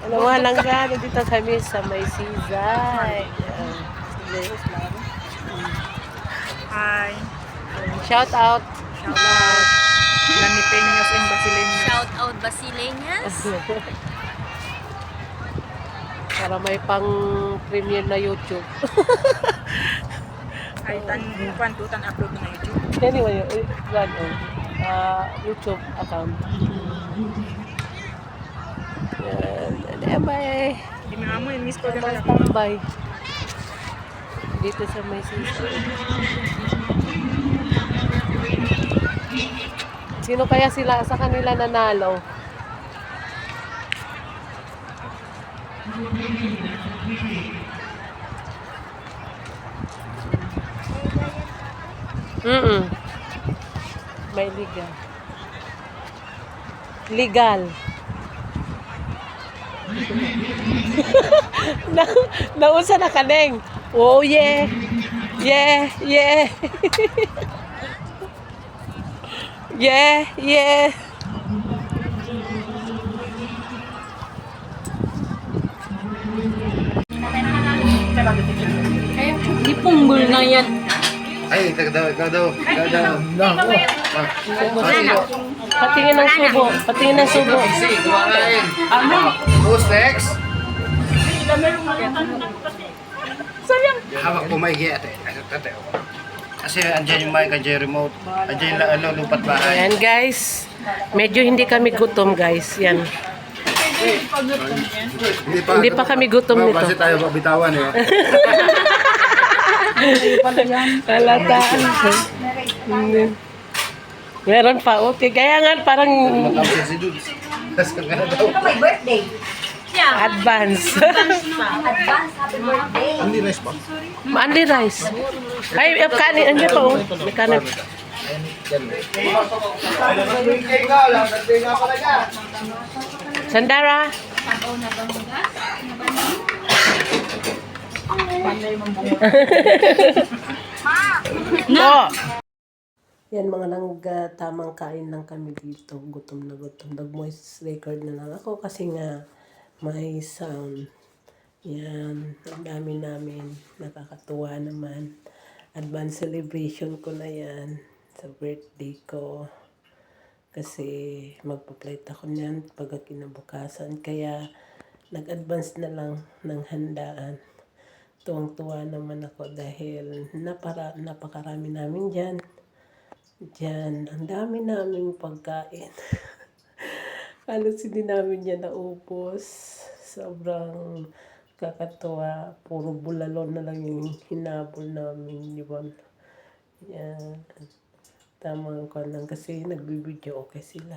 Ano mga langga, dito kami sa may Sizay. Hi. Shout out. Shout out. Laniteños and Basileños. Shout out Basileñas. Para may pang premiere na YouTube. Ay, tutan upload na YouTube. Anyway, YouTube account. Yan. Bye. Di mo amoy, miss ko gano'n. Bye. Dito sa may Sizay. Sino kaya sila sa kanila nanalo? May legal. Legal. Nausa na kaneng. Oh yeah. Yeah, yeah. Yeah, yeah. Ipunggol na yan. Ay, ikaw daw. Patingin ng subo. Patingin ng subo. Kumain. Who's next? Sayang. Hawak ko may hiya, ate. Kasi andyan yung mic, andyan yung remote. Andyan yung lupat bahay. Ayan guys. Medyo hindi kami gutom guys. Yan. Hindi pa kami gutom nito. Kasi tayo pabitawan eh. Halata. Meron pa. Okay. Kaya nga parang Matapos si Dudes. Kasi nga daw. May birthday. advance. Advance, happy birthday. Hindi nice pa. Manly rice. Ay, kanin. Andiyan pa oh. May kanin. Sandara. No. Yan mga langga, tamang kain lang kami dito. Gutom na gutom. Nag-voice record na lang ako kasi nga may sound. Yan. Ang dami namin. Nakakatuwa naman. Advance celebration ko na yan sa birthday ko. Kasi magpa-plate ako niyan pag kinabukasan. Kaya nag-advance na lang ng handaan. Tuwang-tuwa naman ako dahil napakarami namin dyan. Diyan, ang dami naming pagkain. Halos hindi namin yan naubos. Sobrang kakatuwa. Puro bulalon na lang yung hinabol namin. Di ba? Yan. Tamang ko lang kasi nagbibideo okay sila.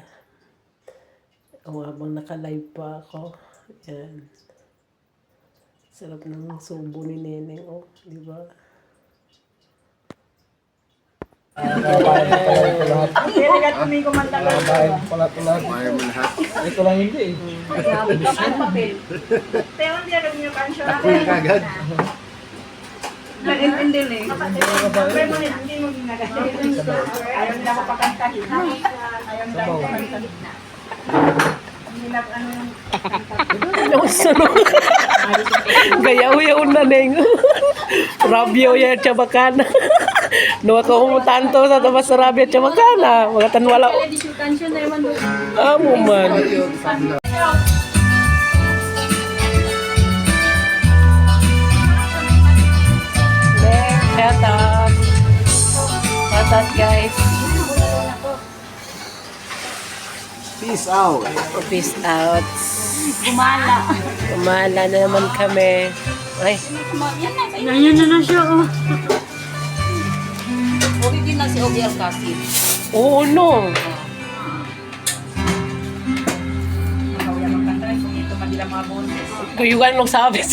O habang naka-live pa ako. Yan. Sarap ng subo ni Neneng. Oh, di ba? Kaya nagatuloy ko man talaga. Ayaw mo lahat. Ito lang hindi eh. Pero hindi agad niyo kansyo. Ako yung kagad. Nag-intindi eh. Pero hindi mo ginagaya. Ayaw nila ko pakantahin. Ayaw nila ko pakantahin. Ano sunod? Gayaw-yaw na neng. Rabyo ya chabakana. No ako tanto sa tabas sa rabyo chabakana. Mga tanwala. Amo man. Shout out. Shout out guys. Peace out. Peace out. Gumala. Umala na naman kami. Ay. Ganyan na siya, oh. Okay din na si Ogie Alcacid. Oo, no. Ayaw magkantahin kung ito man nila mga bonus. Kuyugan nung sabi.